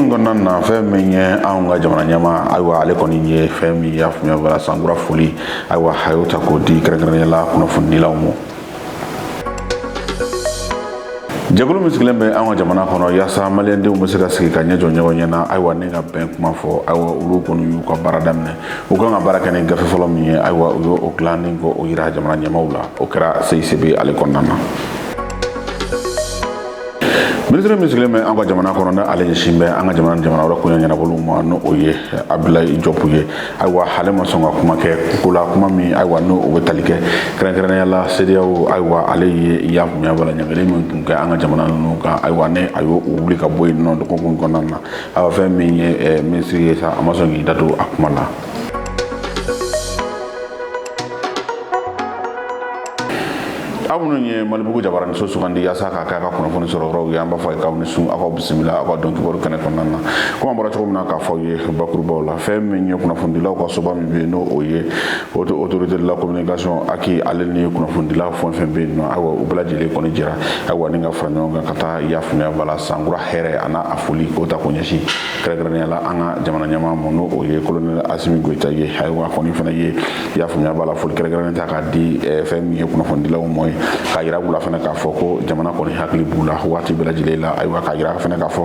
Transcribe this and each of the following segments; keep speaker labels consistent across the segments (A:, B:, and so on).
A: min kɔnɔna na fɛn min ye anw ka jamana ɲɛmaa ayiwa ale kɔni ye fɛn min y'a faamuya bala sankura foli ayiwa a y'o ta k'o di kɛrɛnkɛrɛnnenya la kunnafonidilaw ma. Jɛkulu min sigilen bɛ an ka jamana kɔnɔ yaasa maliyɛndenw bɛ se ka sigi ka ɲɛ jɔ ɲɔgɔn ɲɛ na ayiwa ni ka bɛn kuma fɔ ayiwa olu kɔni y'u ka baara daminɛ u kan ka baara kɛ ni gafe fɔlɔ min ye ayiwa u y'o dilan ni ko o yira jamana ɲɛmaaw la o kɛra CICB ale kɔnɔna na. Ministre min sigilen bɛ an ka jamana kɔnɔ ni ale ɲɛsin bɛ an ka jamana wɛrɛ koɲɛ ɲɛnabɔliw ma n'o o ye Abdulaye Diop ye ayiwa ale ma sɔn ka kuma kɛ ko la kuma min ayiwa n'o o bɛ tali kɛ kɛrɛnkɛrɛnnenya la CEDEAO ayiwa ale ye y'a faamuya bala ɲangili min tun kɛ an ka jamana ninnu kan ayiwa ne a y'o wuli ka bɔ yen nɔ dɔgɔkun kɔnɔna na ayiwa fɛn min ye ministre ye sa a ma sɔn k'i da don a kuma la. aw minnu ye Malibugu Jabaranin so sugandi yaasa k'a kɛ a ka kunnafoni sɔrɔ yɔrɔw ye an b'a fɔ a ye k'aw ni sun aw ka bisimila aw ka dɔn kibaru kɛnɛ kɔnɔna na komi an bɔra cogo min na k'a fɔ aw ye bakurubaw la fɛn min ye kunnafonidilaw ka soba min bɛ yen n'o o ye autorité de la communication aki ale ni kunnafonidilaw fɛn fɛn bɛ yen nɔ ayiwa u bɛɛ lajɛlen kɔni jɛra ayiwa ni ka fara ɲɔgɔn kan ka taa y'a faamuya bala sankura hɛrɛ a n'a a foli k'o ta k'o ɲɛsin kɛrɛnkɛrɛnnenya la an ka jamana ɲɛmaa ma n'o o ye colonel Asimi Goyita ye ayiwa kɔni fana ye y'a faamuya bala foli kɛrɛnkɛrɛnnen ta k'a di fɛn min ye kunnafonidilaw ma ye k'a yira u la fana k'a fɔ ko jamana kɔni hakili b'u la waati bɛɛ lajɛlen la ayiwa k'a yira fana k'a fɔ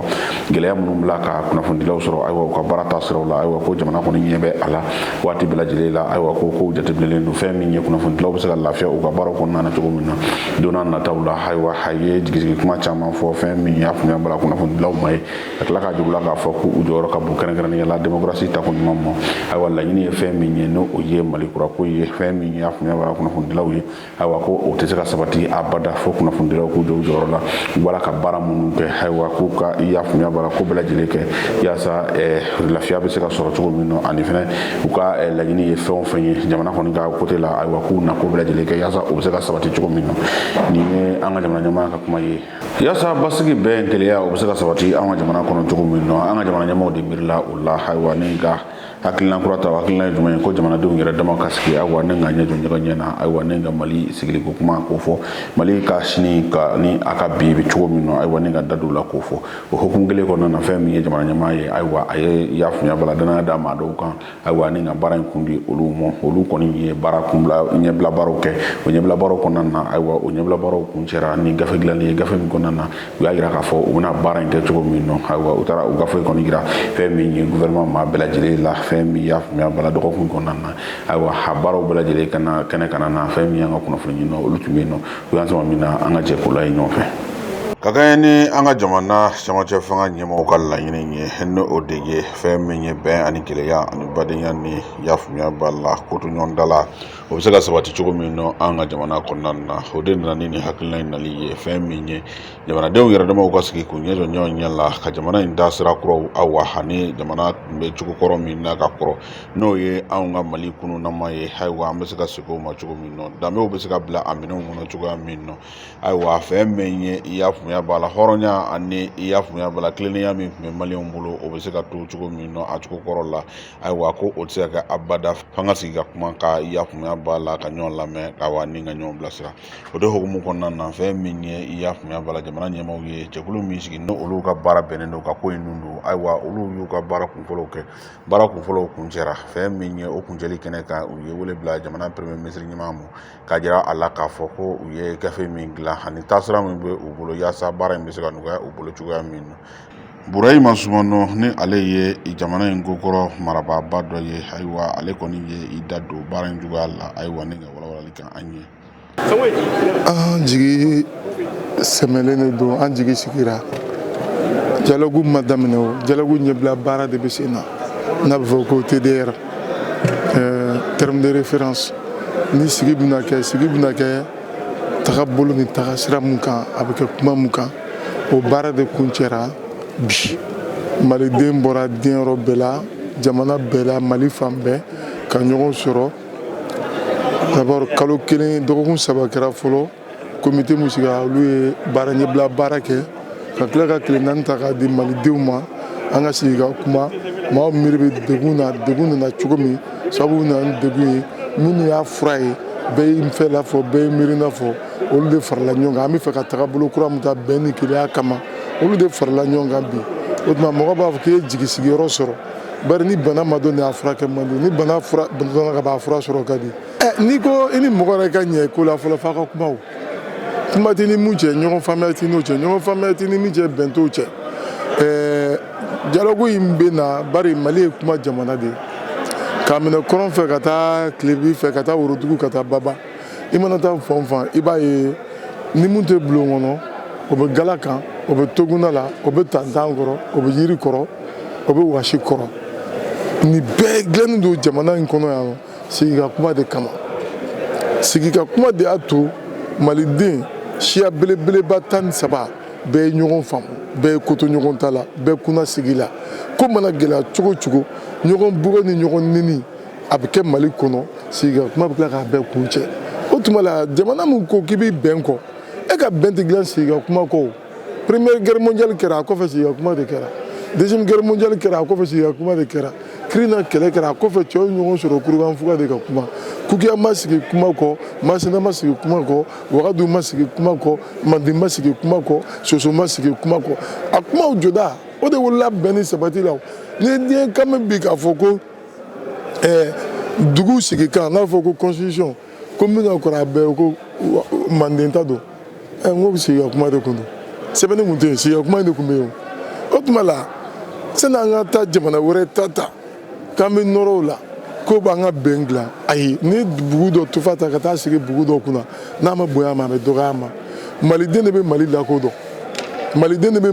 A: gɛlɛya minnu bila ka kunnafonidilaw sɔrɔ ayiwa u ka baara taasiraw la ayiwa ko jamana kɔni ɲɛ bɛ a la waati bɛɛ lajɛlen la ayiwa ko kow jateminɛlen don fɛn min ye kunnafonidilaw bɛ se ka lafiya u ka baaraw kɔnɔna na cogo min na don n'a nataw la ayiwa a ye jigisigi kuma caman fɔ fɛn min y'a faamuya bala kunnafonidilaw ma ye ka tila k'a jugula k'a fɔ ko u jɔyɔrɔ ka bon kɛrɛnkɛrɛnnenya la démocratie ta ko ɲuman ma ayiwa laɲini ye fɛn min ye n'o o ye Mali kurako ye fɛn min y'a faamuya bala kunnafonidilaw ye ayiwa ko o tɛ se ka sabati abada fo kunnafonidilaw k'u jɔ u jɔyɔrɔ la wala ka baara minnu kɛ ayiwa k'u ka y'a faamuya bala ko bɛɛ lajɛlen kɛ yaasa lafiya bɛ se ka sɔrɔ cogo min na ani fana u ka laɲini ye fɛn o fɛn ye jamana kɔni ka côté la ayiwa k'u na ko bɛɛ lajɛlen kɛ yaasa o bɛ se ka sabati cogo min na nin ye an ka jamana ɲɛmaa ka kuma ye yaasa basigi bɛn gɛlɛya o bɛ se ka sabati an ka jamana kɔnɔ cogo min na an ka jamana ɲɛmaaw de miirila o la ayiwa ni ka hakilina kura ta hakilina ye jumɛn ye ko jamanadenw yɛrɛ dama ka sigi ayiwa ne ka ɲɛ jɔ ɲɔgɔn ɲɛ na ayiwa ne ka Mali sigiliko kuma k'o fɔ Mali ka sini ka ni a ka bi bɛ cogo min na ayiwa ne ka da don o la k'o fɔ o hukumu kelen kɔnɔna na fɛn min ye jamana ɲɛmaa ye ayiwa a ye y'a faamuya bala danaya da maa dɔw kan ayiwa ne ka baara in kun di olu ma olu kɔni ye baara kunbila ɲɛbila baaraw kɛ o ɲɛbila baaraw kɔnɔna na ayiwa o ɲɛbila baaraw kun cɛra ni gafe dilanni ye gafe min kɔnɔna na u y'a yira k'a fɔ u bɛna baara in kɛ cogo min na ayiwa u taara u gafe kɔni yira fɛn min ye gouvernement maa bɛɛ lajɛlen la fɛn min y'a faamuya bala dɔgɔkun kɔnɔna na ayiwa a baaraw bɛɛ lajɛlen kana kɛnɛ kana na fɛn min y'an ka kunnafoni ɲini olu tun bɛ yen nɔ u y'an sama min na an ka jɛ ko la ye ɲɔgɔn fɛ ka kɛɲɛ ni an ka jamana camancɛ fanga ɲɛmaaw ka laɲini ye ni o de ye fɛn min ye bɛn ani gɛlɛya ani badenya ni y'a faamuya bala ko to ɲɔgɔn da la o bɛ se ka sabati cogo min na an ka jamana kɔnɔna na o de nana ni nin hakilina in nali ye fɛn min ye jamanadenw yɛrɛ damaw ka sigi k'u ɲɛ jɔ ɲɔgɔn ɲɛ la ka jamana in da sira kuraw ayiwa ani jamana tun bɛ cogo kɔrɔ min n'a ka kɔrɔ n'o ye anw ka Mali kununnama ye ayiwa an bɛ se ka segin o ma cogo min na danbew bɛ se ka bila a minɛnw kɔnɔ cogoya min na ayiwa fɛn min ye i y'a faamuya bala hɔrɔnya ani i y'a faamuya bala tilennenya min tun bɛ maliyɛnw bolo o bɛ se ka to cogo min na a cogo kɔrɔ la ayiwa ko o tɛ se ka kɛ abada f'an ka sigi ka kuma ka i y'a faamuya bala ka ɲɔgɔn lamɛn ayiwa ni ka ɲɔgɔn bilasira o de hukumu kɔnɔna na fɛn min ye i y'a faamuya bala jamana ɲɛmaaw ye jɛkulu min sigi n'olu ka baara bɛnnen don ka ko in nun don ayiwa olu y'u ka baara kunfɔlɔw kɛ baara kunfɔlɔw kun cɛra fɛn min ye o kuncɛli kɛnɛ kan u ye wele bila jamana premier ministre ɲɛmaa ma ka jira a la k'a fɔ ko u ye gafe min dilan ani taasira min bɛ u bolo yaasa baara in bɛ se ka nɔgɔya u bolo cogoya min na Burahima Sumano ni ale ye jamana in kokɔrɔ marabaaba dɔ ye ayiwa ale kɔni ye i da don baara in cogoya la ayiwa ne ka walawalali kan an ye
B: an jigi sɛmɛlen de don an jigi sigira dialogue ma daminɛ o dialogue ɲɛbila baara de bɛ sen na n'a bɛ fɔ ko TDR terme de référence ni sigi bɛna kɛ taga bolo ni taga sira mun kan a bɛ kɛ kuma mun kan o baara de kun cɛra bi maliden bɔra diɲɛyɔrɔ bɛɛ la jamana bɛɛ la Mali fan bɛɛ ka ɲɔgɔn sɔrɔ d'abord kalo kelen dɔgɔkun saba kɛra fɔlɔ comité mun sigira olu ye baara ɲɛbila baara kɛ ka tila ka tile naani ta k'a di malidenw ma an ka sigi ka kuma maaw miiri bɛ degun nana cogo min sababu nana ni degun ye minnu y'a fura ye bɛɛ ye fɛn lafɔ bɛɛ ye miirina fɔ olu de farala ɲɔgɔn kan an bɛ fɛ ka taga bolo kura min ta bɛn ni kelenya kama olu de farala ɲɔgɔn kan bi o tuma mɔgɔ b'a fɔ k'i ye jigi sigiyɔrɔ sɔrɔ bari ni bana ma dɔn de a furakɛ man di ni bana dɔnna ka ban a fura sɔrɔ ka di n'i ko i ni mɔgɔ yɛrɛ ka ɲɛ ko la fɔlɔ f'a ka kuma o kuma tɛ ni mun cɛ ɲɔgɔn faamuya tɛ n'o cɛ ɲɔgɔn faamuya tɛ ni min cɛ bɛn t'o cɛ dialogue in bɛ na bari Mali ye kuma jamana de ye k'a minɛ kɔrɔn fɛ ka taa Tilebi fɛ ka taa Worodugu ka taa Baba i mana taa fan o fan i b'a ye ni mun tɛ bulon kɔnɔ o bɛ gala kan o bɛ toguna la o bɛ tantan kɔrɔ o bɛ yiri kɔrɔ o bɛ wasi kɔrɔ nin bɛɛ dilannen don jamana in kɔnɔ yan sigi ka kuma de kama sigi ka kuma de y'a to maliden siya belebeleba 13 bɛɛ ye ɲɔgɔn faamu bɛɛ ye koto ɲɔgɔn ta la bɛɛ kunna sigi la ko mana gɛlɛya cogo o cogo ɲɔgɔn bugɔ ni ɲɔgɔn neni a bɛ kɛ Mali kɔnɔ sigi ka kuma bɛ tila k'a bɛɛ kun cɛ o tuma la jamana min ko k'i bɛ bɛn kɔ e ka bɛn tɛ dilan sigi ka kuma kɔ première guerre mondiale kɛra a kɔfɛ sigi ka kuma de kɛra deuxième guerre mondiale kɛra a kɔfɛ sigi ka kuma de kɛra kirina kɛlɛ kɛra a kɔfɛ cɛw ye ɲɔgɔn sɔrɔ kurukanfuga de ka kuma kukiya ma sigi kuma kɔ masina ma sigi kuma kɔ wagadu ma sigi kuma kɔ manden ma sigi kuma kɔ soso ma sigi kuma kɔ a kumaw jɔda o de wolola bɛn ni sabati la ni ye diɲɛ kami bi k'a fɔ ko dugu sigi kan n'a fɔ ko constitution ko min ka kɔrɔ a bɛɛ ko manden ta don n ko sigi ka kuma de kun don sɛbɛnni kun tɛ yen sigi ka kuma de kun bɛ yen o tuma la sani an ka taa jamana wɛrɛ ta k'an bɛ nɔrɔ o la ko b'an ka bɛn dilan ayi ni bugu dɔ tufa ta ka taa sigi bugu dɔ kunna n'a ma bonya a ma a bɛ dɔgɔya a ma maliden de bɛ Mali lakodɔn maliden de bɛ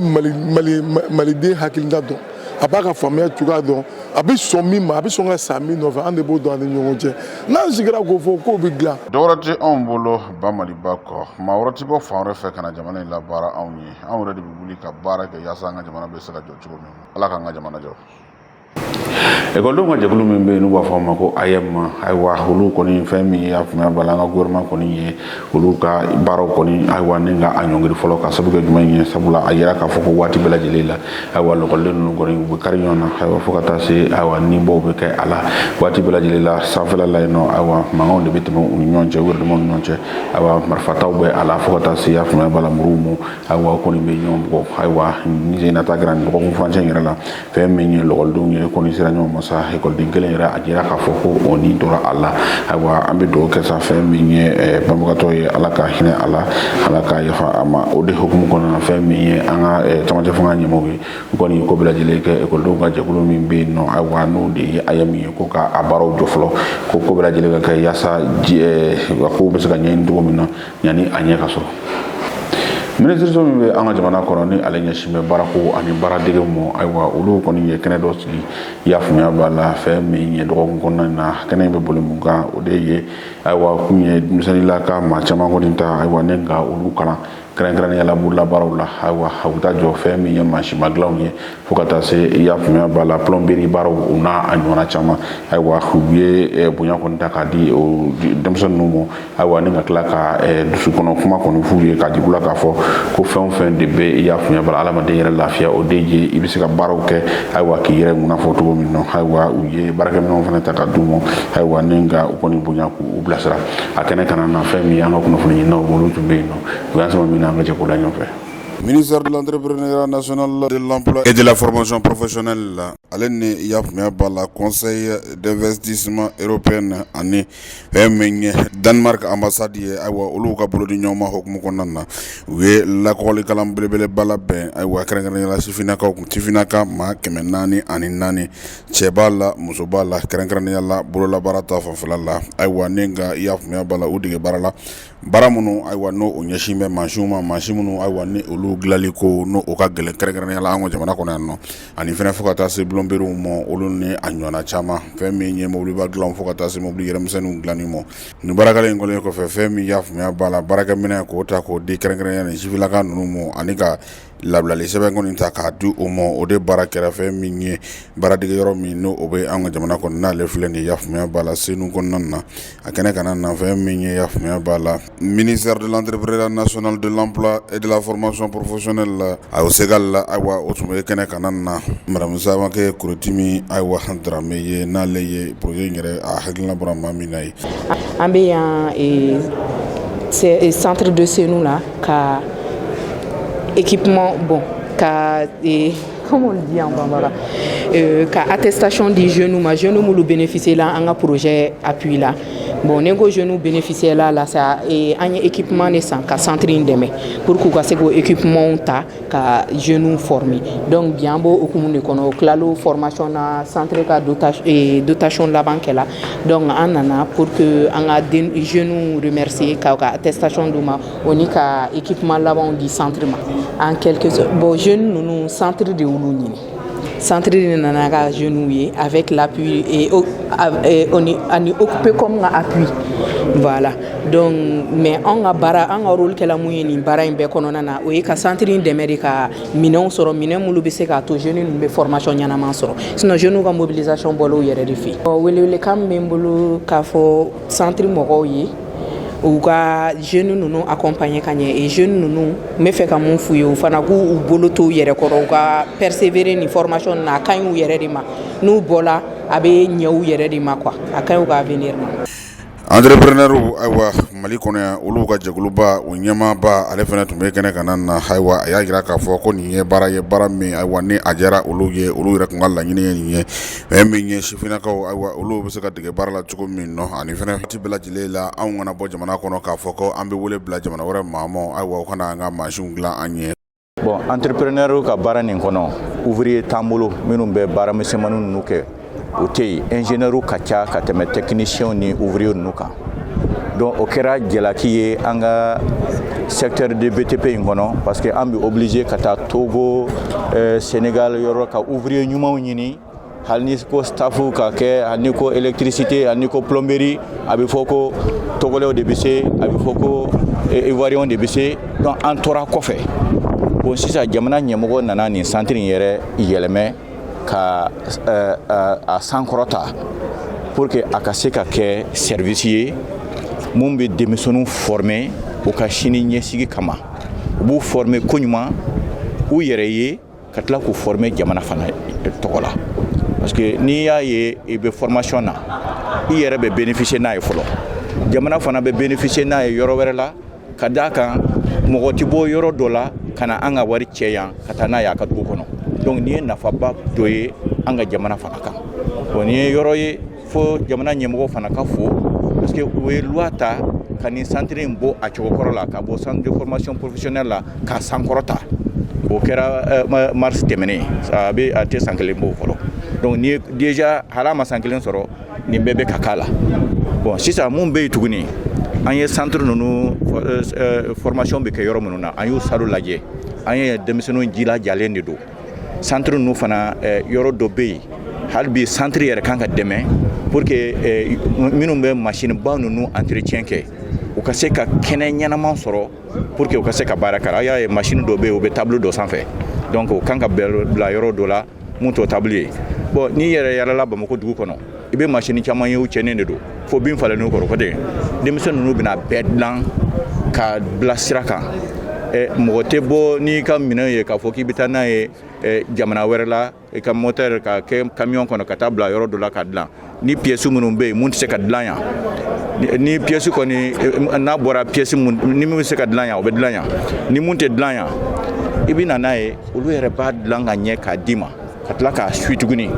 B: maliden hakilina dɔn a b'a ka faamuya cogoya dɔn a bɛ sɔn min ma a bɛ sɔn ka sa min nɔfɛ an de b'o dɔn an ni ɲɔgɔn cɛ n'an sigira k'o fɔ k'o bɛ dilan.
A: dɔwɛrɛ tɛ anw bolo ba Maliba kɔ maa wɛrɛ tɛ bɔ fan wɛrɛ fɛ ka na jamana in labaara anw ye anw yɛrɛ de bɛ wuli ka baara kɛ yaasa an ka jamana bɛ se ka jɔ cogo min Ala k'an ka jamana jɔ. ekɔlidenw ka jɛkulu min bɛ yen n'u b'a fɔ a ma ko AYEM ayiwa olu kɔni fɛn min ye a faamuya b'a la an ka gouvernement kɔni ye olu ka baaraw kɔni ayiwa ni ka a ɲɔngiri fɔlɔ ka sabu kɛ jumɛn ye sabula a yira k'a fɔ ko waati bɛɛ lajɛlen la ayiwa ekɔliden ninnu kɔni u bɛ kari ɲɔgɔn na ayiwa fo ka taa se ayiwa nibɔw bɛ kɛ a la waati bɛɛ lajɛlen la sanfɛla la yen nɔ ayiwa mankanw de bɛ tɛmɛ u ni ɲɔgɔn cɛ gouvernement ni ɲɔgɔn cɛ ayiwa marifataw bɛ a la fo ka taa se a faamuya b'a la mɔgɔw ma ayiwa o kɔni bɛ ɲɔgɔn bugɔ ayiwa ni nata kɛra nin dɔgɔkun furancɛ in yɛrɛ la fɛn min ye ekɔlidenw ye kɔni sera ɲɔgɔn ma sa ekɔliden kelen yɛrɛ a jira k'a fɔ ko o ni tora a la ayiwa an bɛ dugawu kɛ sa fɛn min ye banbagatɔ ye Ala ka hinɛ a la Ala ka yafa a ma o de hukumu kɔnɔna na fɛn min ye an ka camancɛ fanga ɲɛmɔgɔ ye u kɔni ye ko bɛɛ lajɛlen kɛ ekɔlidenw ka jɛkulu min bɛ yen nɔ ayiwa n'o de ye AYEM ye ko ka a baaraw jɔ fɔlɔ ko bɛɛ lajɛlen ka kɛ yaasa kow bɛ se ka ɲɛɲini cogo min na yanni a ɲɛ ka sɔrɔ. Minisiriso min bɛ an ka jamana kɔnɔ ni ale ɲɛsin bɛ baarako ani baaradegew ma ayiwa olu kɔni ye kɛnɛ dɔ sigi i y'a faamuya b'a la fɛn min ye dɔgɔkun kɔnɔna na kɛnɛ in bɛ boli mun kan o de ye ayiwa kun ye denmisɛnninla ka maa caman kɔni ta ayiwa ne ka olu kalan kɛrɛnkɛrɛnnenya la bololabaaraw la ayiwa a bɛ taa jɔ fɛn min ye mansinma dilanw ye fo ka taa se i y'a faamuya b'a la plomberie baaraw o n'a a ɲɔgɔnna caman ayiwa u ye bonya kɔni ta k'a di o denmisɛnnin ninnu ma ayiwa ni ka tila ka dusukɔnɔ kuma kɔni f'u ye k'a jig'u la k'a fɔ ko fɛn o fɛn de bɛ i y'a faamuya b'a la adamaden yɛrɛ lafiya o de ye i bɛ se ka baaraw kɛ ayiwa k'i yɛrɛ ŋunafɔ cogo min na ayiwa u ye baarakɛminɛnw fana ta ka d'u ma ayiwa ni ka u kɔni bonya k'u bilasira a kɛnɛ kana na fɛn min ye an ka kunnafoni ɲininaw olu tun bɛ yen nɔ u y'an sama min na an ka jɛkulu la ɲɔgɔn fɛ. Ministère de l'entrepreneuriat national, de l'emploi et de la formation professionnelle ale ni i y'a faamuya b'a la conseil d'investissement européen ani fɛn min ye Danemark ambassade ye ayiwa olu ka bolo di ɲɔgɔn ma hukumu kɔnɔna na u ye lakɔli kalan belebeleba labɛn ayiwa kɛrɛnkɛrɛnnenya la sifinnakaw kun sifinnaka maa 444 cɛ b'a la muso b'a la kɛrɛnkɛrɛnnenya la bololabaara ta fanfɛla la ayiwa ni ka i y'a faamuya b'a la u dege baara la baara minnu ayiwa n'o o ɲɛsin bɛ mansinw ma mansin minnu ayiwa ni olu dilanli ko n'o o ka gɛlɛn kɛrɛnkɛrɛnnenya la an ka jamana kɔnɔ yan nɔ ani fɛnɛ fo ka taa se bulonberew ma olu ni a ɲɔgɔnna caman fɛn min ye mobiliba dilan fo ka taa se mobili yɛrɛmisɛnninw dilanni ma nin baarakɛla in kɔlen kɔfɛ fɛn min y'a faamuya b'a la baarakɛminɛ k'o ta k'o di kɛrɛnkɛrɛnnenya ni sifilaka ninnu ma ani ka labilali sɛbɛn kɔni ta k'a di o ma o de baara kɛra fɛn min ye baaradege yɔrɔ min n'o o bɛ an ka jamana kɔnɔ n'ale filɛ nin y'a faamuya b'a la senu kɔnɔna na a kɛnɛ kana na fɛn min ye y'a faamuya b'a la ministère de l'entrepreneuriat national de l'emploi et de la formation professionnelle a segal la ayiwa o tun bɛ kɛnɛ kana na madame Samakɛ Kurotimi ayiwa Darame ye n'ale ye projet in yɛrɛ a hakilina bɔra maa min na ye.
C: An bɛ yan centre de Senu la ka équipement bon ka comme on le dit en bambara, ka attestation des jeunes ma jeunes nous bénéficier là un projet appui là. Bon, nego jeunes bénéficier là ça et un équipement naissant ka centre indemé pour que ka sego équipement ta ka jeunes formés. Donc bien beau au commune kono clalo formation na centre ka dotation la banque là. Donc on en a pour que on a des jeunes remercier ka attestation duma on ka équipement là bas du centre en quelques bon jeunes nous centre de Oulouni centre de nanaga jeunes avec l'appui et on est occupé comme appui voilà donc mais on a bara un rôle que la moyenne bara imbe konona na o ka centre d'Amérique minon soro minen mulu be se ka to jeunes be formation nyana man soro sinon jeunes ka mobilisation bolo yere refi wele kam membulu ka fo centre mo yi ou ka jeunes nous accompagner kanye et jeunes nous me fait comme fouyo fana ku u boloto yere ko ka persévérer ni formation na kan u yere dima nous bola abe nyaw yere dima quoi akan u ka venir
A: entrepreneur aywa mali kɔnɔ yan olu ka jɛkuluba o ɲɛmaaba ale fana tun bɛ kɛnɛ kan na ayiwa a y'a jira k'a fɔ ko nin ye baara min ayiwa ni a diyara olu ye olu yɛrɛ tun ka laɲini ye nin ye fɛn min ye sifinnakaw ayiwa olu bɛ se ka dege baara la cogo min nɔ ani fɛnɛ ti bɛɛ lajɛlen la anw kana bɔ jamana kɔnɔ k'a fɔ ko an bɛ wele bila jamana wɛrɛ maa ma ayiwa o kana an ka mansinw dilan an ɲɛ.
D: Bon, entrepreneur ka baara nin kɔnɔ ouvrier t'an bolo minnu bɛ baara misɛnmaninw ninnu kɛ o tɛ yen ingénieur ka ca ka tɛmɛ technicien ni ouvrier ninnu kan donc o kɛra jalaki ye an ka secteur de BTP in kɔnɔ parce que an bɛ obligé ka taa Togo Sénégal yɔrɔ ka ouvrier ɲumanw ɲini hali ni ko staff ka kɛ hali ni ko électricité hali ni ko plomberie a bɛ fɔ ko togolais de bɛ se a bɛ fɔ ko ivoirien de bɛ se donc an tora kɔfɛ bon sisan jamana ɲɛmɔgɔ nana nin centre in yɛrɛ yɛlɛmɛ ka a sankɔrɔta pour que a ka se ka kɛ service ye mun bɛ denmisɛnninw former u ka sini ɲɛsigi kama u b'u former koɲuman u yɛrɛ ye ka tila k'u former jamana fana tɔgɔ la parce que n'i y'a ye i bɛ formation na i yɛrɛ bɛ bénéficier n'a ye fɔlɔ jamana fana bɛ bénéficier n'a ye yɔrɔ wɛrɛ la ka d'a kan mɔgɔ tɛ bɔ yɔrɔ dɔ la ka na an ka wari cɛ yan ka taa n'a ye a ka dugu kɔnɔ donc nin ye nafaba dɔ ye an ka jamana fana kan bon nin ye yɔrɔ ye fo jamana ɲɛmɔgɔ fana ka fo parce que u ye loi ta ka nin centre in bɔ a cogokɔrɔ la ka bɔ centre de formation professionnelle la k'a sankɔrɔta o kɛra mars tɛmɛnen a tɛ san kelen bɔ fɔlɔ donc ni déjà hala ma san kelen sɔrɔ nin bɛɛ bɛ ka k'a la bon sisan mun bɛ yen tuguni an ye centre ninnu formation bɛ kɛ yɔrɔ minnu na an y'u salo lajɛ an ye denmisɛnninw jilajalen de don centre ninnu fana yɔrɔ dɔ bɛ yen hali bi centre yɛrɛ kan ka dɛmɛ pour que minnu bɛ machine ba ninnu entretien kɛ u ka se ka kɛnɛ ɲɛnaman sɔrɔ pour que u ka se ka baara kɛ a y'a ye machine dɔ bɛ yen u bɛ table dɔ sanfɛ donc u kan ka bila yɔrɔ dɔ la mun t'o table ye bon n'i yɛrɛ yalala Bamako dugu kɔnɔ i bɛ machine caman ye u cɛnnen de don fo bin falen n'u kɔrɔ ko tɛ denmisɛn ninnu bɛna bɛɛ dilan ka bila sira kan mɔgɔ tɛ bɔ n'i ka minɛn ye k'a fɔ k'i bɛ taa n'a ye jamana wɛrɛ la i ka moteur ka kɛ camion kɔnɔ ka taa bila yɔrɔ dɔ la ka dilan ni pièce minnu bɛ yen mun tɛ se ka dilan yan ni pièce kɔni n'a bɔra pièce mun ni min bɛ se ka dilan yan o bɛ dilan yan ni mun tɛ dilan yan i bɛ na n'a ye olu yɛrɛ b'a dilan ka ɲɛ k'a d'i ma ka tila k'a suit tuguni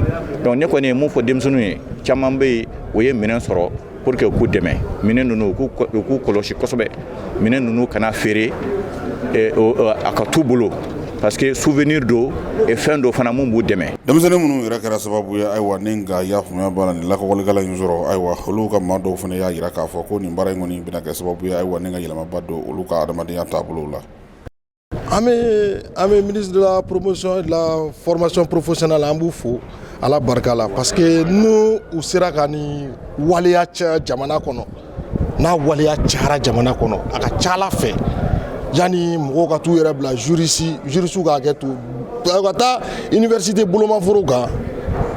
D: donc ne kɔni ye mun fɔ denmisɛnninw ye caman bɛ yen o ye minɛn sɔrɔ pour que u k'u dɛmɛ minɛn ninnu u k'u kɔlɔsi kosɛbɛ minɛn ninnu kana feere a ka t'u bolo parce que souvenir do et fɛn dɔ fana mun b'u dɛmɛ.
A: denmisɛnnin minnu yɛrɛ kɛra sababu ye ayiwa ni nka y'a faamuya b'a la nin lakɔlikɛla in sɔrɔ ayiwa olu ka maa dɔw fana y'a jira k'a fɔ ko nin baara in kɔni bɛna kɛ sababu ye ayiwa ni ka yɛlɛmaba don olu ka adamadenya taabolo la.
B: An bɛ ministre de la promotion et de la formation professionnelle an b'u fo Ala barika la parce que n'u u sera ka nin waleya caya jamana kɔnɔ n'a waleya cayara jamana kɔnɔ a ka ca Ala fɛ yani mɔgɔw ka t'u yɛrɛ bila jurisiw k'a kɛ to u ka taa université bolomaforow kan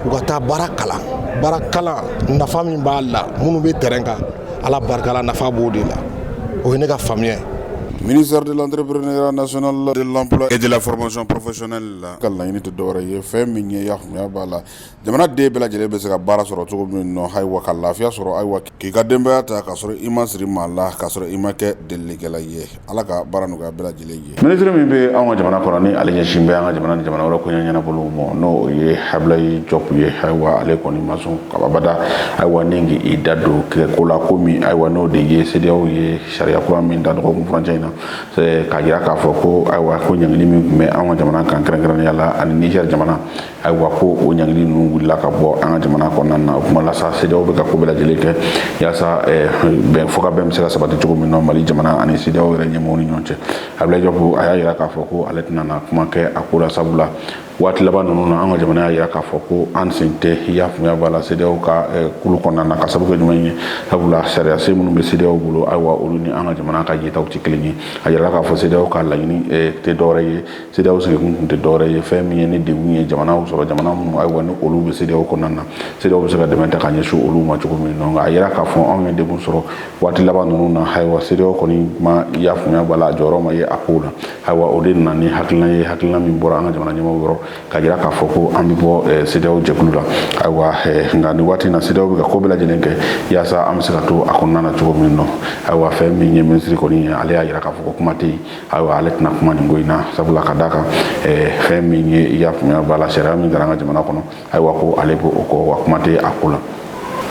B: u ka taa baara kalan nafa min b'a la minnu bɛ terrain kan Ala barika la nafa b'o de la o ye ne ka faamuya ye.
A: Ministère de l'entrepreneuriat national, de l'emploi et de la formation professionnelle ka laɲini tɛ dɔwɛrɛ ye fɛn min ye yakunya b'a la jamana den bɛɛ lajɛlen bɛ se ka baara sɔrɔ cogo min nɔ ayiwa ka lafiya sɔrɔ ayiwa k'i ka denbaya ta k'a sɔrɔ i ma siri maa la k'a sɔrɔ i ma kɛ delilikɛla ye ala ka baara nɔgɔya bɛɛ lajɛlen ye. Ministre min bɛ anw ka jamana kɔnɔ ni ale ɲɛsin bɛ an ka jamana ni jamana wɛrɛ koɲɛ ɲɛnabolo mɔ n'o ye Ablaye Diop ye ayiwa ale kɔni ma sɔn kababada ayiwa ni k'i da don ko la ko min ayiwa n'o de ye CEDEAO ye sariya kura min da dɔgɔkun furancɛ in na k'a jira k'a fɔ ko ayiwa ko ɲangili min tun bɛ an ka jamana kan kɛrɛnkɛrɛnnenya la ani Niger jamana ayiwa ko o ɲangili ninnu wulila ka bɔ an ka jamana kɔnɔna na o kuma la sa CEDEAO bɛ ka ko bɛɛ lajɛlen kɛ yaasa bɛn fɔ ka bɛn bɛ se ka sabati cogo min na Mali jamana ani CEDEAO yɛrɛ ɲɛmɔgɔw ni ɲɔgɔn cɛ Ablaye Diop a y'a jira k'a fɔ ko ale tɛna na kuma kɛ a ko la sabula waati laban ninnu na an ka jamana y'a jira k'a fɔ ko an sen tɛ i y'a faamuya b'a la CEDEAO ka kulu kɔnɔna na ka sababu kɛ jumɛn ye sabula sariya sen minnu bɛ CEDEAO bolo ayiwa olu ni an ka jamana ka yetaw tɛ kelen ye a yirala k'a fɔ CEDEAO ka laɲini tɛ dɔwɛrɛ ye CEDEAO sigikun tun tɛ dɔwɛrɛ ye fɛn min ye ni degun ye jamanaw sɔrɔ jamana minnu ayiwa ni olu bɛ CEDEAO kɔnɔna na CEDEAO bɛ se ka dɛmɛ ta ka ɲɛsin olu ma cogo min na a yira k'a fɔ anw ye degun sɔrɔ waati laban ninnu na ayiwa CEDEAO kɔni ma i y'a faamuya b'a la a jɔyɔrɔ ma ye a ko la ayiwa o de nana ni hakilina ye hakilina min bɔra an ka jamana ɲɛmɔgɔw yɔrɔ ka jira k'a fɔ ko an bɛ bɔ CEDEAO jɛkulu la ayiwa nka nin waati in na CEDEAO bɛ ka ko bɛɛ lajɛlen kɛ yaasa an bɛ se ka to a kɔnɔna na cogo min na ayiwa fɛn min ye minisiri kɔni ye ale y'a jira k'a fɔ ko kuma tɛ yen ayiwa ale tɛna kuma nin ko in na sabula ka d'a kan fɛn min ye i y'a faamuya b'a la sariya min kɛra an ka jamana kɔnɔ ayiwa ko ale b'o kɔ wa kuma tɛ a ko la.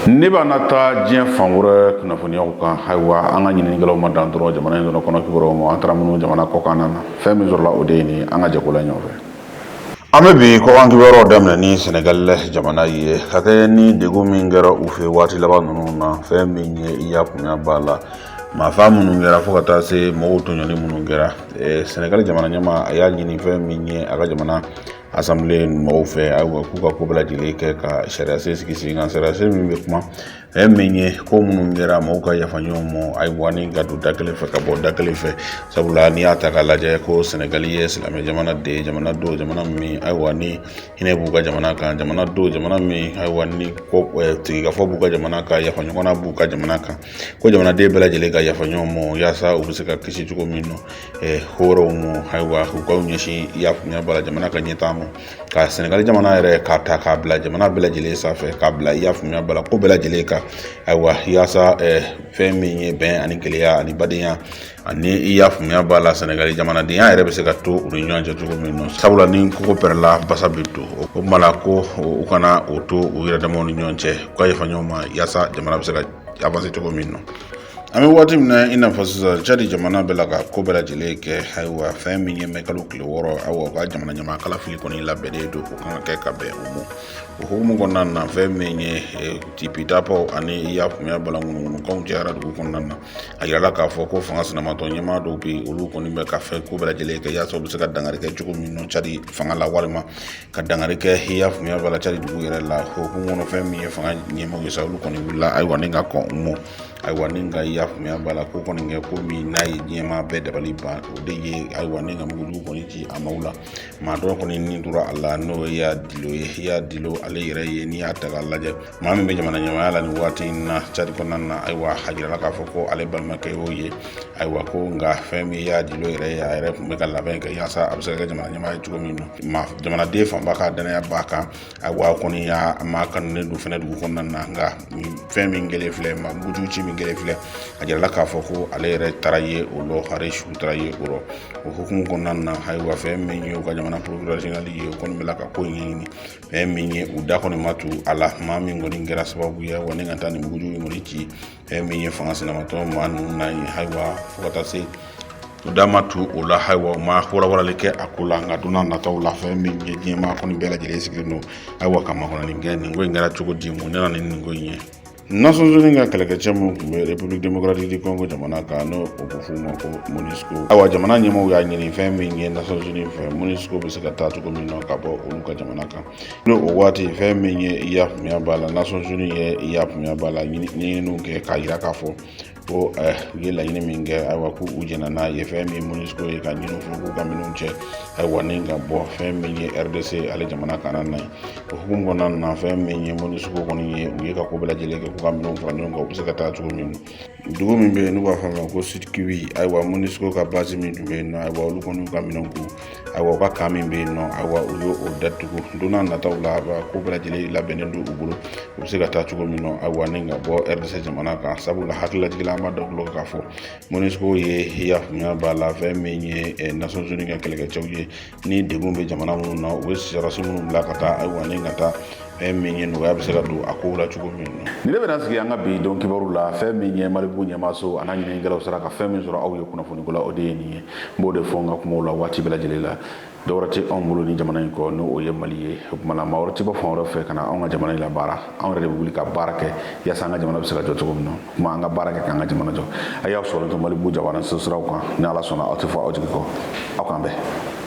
A: Ne b'a na taa diɲɛ fan wɛrɛ kunnafoniyaw kan ayiwa an ka ɲininikɛlaw ma dan dɔrɔn jamana in kɔnɔ kɔnɔkibaruw ma an taara minnu jamana kɔkan na fɛn min sɔrɔla o de ye nin an ka jɛko la ɲɔgɔn fɛ. An bɛ bi kɔkan kibaruyaw daminɛ ni Senegal jamana ye ka kɛ ni degun min kɛra u fɛ waati laban ninnu na fɛn min ye i y'a faamuya b'a la maafa minnu kɛra fo ka taa se mɔgɔw tɔɲɔli minnu kɛra Senegal jamana ɲɛmaa a y'a ɲini fɛn min ye a ka jamana assemblée mɔgɔw fɛ ayiwa k'u ka ko bɛɛ lajɛlen kɛ ka sariya sen sigi sen kan sariya sen min bɛ kuma fɛn min ye ko minnu kɛra mɔgɔw ka yafa ɲɔgɔn ma ayiwa ni ka don da kelen fɛ ka bɔ da kelen fɛ sabula n'i y'a ta k'a lajɛ ko Senegal ye silamɛ jamana de ye jamana don jamana min ayiwa ni hinɛ b'u ka jamana kan jamana don jamana min ayiwa ni tigikafɔ b'u ka jamana kan yafa ɲɔgɔnna b'u ka jamana kan ko jamanaden bɛɛ lajɛlen ka yafa ɲɔgɔn ma yaasa u bɛ se ka kisi cogo min na hɔrɔnw ma ayiwa u ka ɲɛsin i y'a faamuya b'a la jamana ka ɲɛtaa ma ka Senegal jamana yɛrɛ k'a ta k'a bila jamana bɛɛ lajɛlen sanfɛ k'a bila i y'a faamuya b'a la ko bɛɛ lajɛlen kan ayiwa yaasa fɛn min ye bɛn ani kelenya ani badenya ani i y'a faamuya b'a la Senegal jamanadenya yɛrɛ bɛ se ka to u ni ɲɔgɔn cɛ cogo min na sabula ni koko pɛrɛla basa bɛ to o kuma la ko u kana o to u yɛrɛ damaw ni ɲɔgɔn cɛ u ka yafa ɲɔgɔn ma yaasa jamana bɛ se ka avancer cogo min na. An bɛ waati min na i n'a fɔ sisan Cadi jamana bɛ la ka ko bɛɛ lajɛlen kɛ ayiwa fɛn min ye mɛ kalo tile 6 ayiwa u ka jamana ɲɛmaa kalafili kɔni labɛnnen don o kan ka kɛ ka bɛn o ma o hukumu kɔnɔna na fɛn min ye tipidapaw ani i y'a faamuya balanŋunuŋunukanw cayara dugu kɔnɔna na a yirala k'a fɔ ko fanga sinamatɔ ɲɛmaa dɔw bɛ yen olu kɔni bɛ ka fɛn ko bɛɛ lajɛlen kɛ yaasa u bɛ se ka dangari kɛ cogo min na Cadi fanga la walima ka dangari kɛ i y'a faamuya b'a la Cadi dugu yɛrɛ la o hukumu kɔnɔ fɛn min ye fanga ɲɛmaaw ye sa olu kɔni wulila ayiwa ni ka kɔn u ma ayiwa ni ka i y'a faamuya b'a la ko kɔni kɛ ko min n'a ye diɲɛmaa bɛɛ dabali ban o de ye ayiwa ni ka mugujugu kɔni ci a maaw la maa dɔ kɔni ni tora a la n'o ye Yaya Dillo ale yɛrɛ ye n'i y'a ta k'a lajɛ maa min bɛ jamana ɲɛmaaya la nin waati in na Cadi kɔnɔna na ayiwa a jirala k'a fɔ ko ale balimakɛ y'o ye ayiwa ko nka fɛn min Yaya Dillo yɛrɛ ye a yɛrɛ tun bɛ ka labɛn kɛ yaasa a bɛ se ka kɛ jamana ɲɛmaa ye cogo min na jamanaden fanba ka danaya b'a kan ayiwa kɔni y'a maa kanulen don fɛnɛ dugu kɔnɔna na nka fɛn min kɛlen filɛ mugujugu ci min kɛlen filɛ a jirala k'a fɔ ko ale yɛrɛ taara ye o lɔ hare su taara ye o rɔ o hukumu kɔnɔna na ayiwa fɛn min ye u ka jamana procureur général ye o kɔni bɛ la ka ko ɲɛɲini fɛn min ye u da kɔni ma tu a la maa min kɔni kɛra sababu ye wa ni ka taa nin mugujugu in kɔni ci fɛn min ye fanga sinamatɔ maa ninnu na ye ayiwa fo ka taa se u da ma tu o la ayiwa u ma warawarali kɛ a ko la nka don n'a nataw la fɛn min ye diɲɛmaa kɔni bɛɛ lajɛlen sigilen don ayiwa ka makɔnɔni kɛ nin ko in kɛra cogo di mun nana ni nin ko in ye. Nations Unies ka kɛlɛkɛcɛ min tun bɛ République démocratique du Congo jamana kan n'o o bɛ f'u ma ko MONUSCO ayiwa jamana ɲɛmaaw y'a ɲini fɛn min ye Nations Unies fɛ MONUSCO bɛ se ka taa cogo min na ka bɔ olu ka jamana kan n'o o waati fɛn min ye i y'a faamuya b'a la Nations Unies ye i y'a faamuya b'a la ɲininiw kɛ k'a jira k'a fɔ ko u ye laɲini min kɛ ayiwa ko u jɛnna n'a ye fɛn min MONUSCO ye ka ɲini fɔ k'u ka minɛnw cɛ ayiwa ni ka bɔ fɛn min ye RDC ale jamana kan na ye o hukumu kɔnɔna na fɛn min ye MONUSCO kɔni ye u ye ka ko bɛɛ lajɛlen kɛ k'u ka minɛnw fara ɲɔgɔn kan u bɛ se ka taa cogo min dugu min bɛ n'u b'a fɔ a ma ko Sud-Kivu ayiwa MONUSCO ka base min tun bɛ yen nɔ ayiwa olu kɔni ka minɛn ko ayiwa u ka kan min bɛ yen nɔ ayiwa u y'o datugu don n'a nataw la ko bɛɛ lajɛlen labɛnnen don u bolo u bɛ se ka taa cogo min na ayiwa ni ka bɔ RDC jamana kan sabula hakililajigilama dɔ bolo k'a fɔ MONUSCO ye yafaamuya b'a la fɛn min ye Nations Unies ka kɛlɛkɛcɛw ye ni degun bɛ jamana minnu na u bɛ sɔrɔsi minnu bila ka taa ayiwa ni ka taa fɛn min ye nɔgɔya bɛ se ka don a kow la cogo min na. Ni ne bɛna sigi an ka bi dɔn kibaru la fɛn min ye Malibugu ɲɛmaaso a n'a ɲininikɛlaw sera ka fɛn min sɔrɔ aw ye kunnafoniko la o de ye nin ye n b'o de fɔ n ka kumaw la waati bɛɛ lajɛlen la dɔwɛrɛ tɛ anw bolo ni jamana in kɔ n'o ye Mali ye o tuma na maa wɛrɛ tɛ bɔ fan wɛrɛ fɛ ka na anw ka jamana in labaara anw yɛrɛ de bɛ wuli ka baara kɛ yaasa an ka jamana bɛ se ka jɔ cogo min na o tuma an ka baara kɛ k'an ka jamana jɔ a y'aw sɔrɔ to Malibugu Jabaranin siraw kan ni Ala sɔnna aw tɛ fɔ aw jigi kɔ aw k'an bɛn.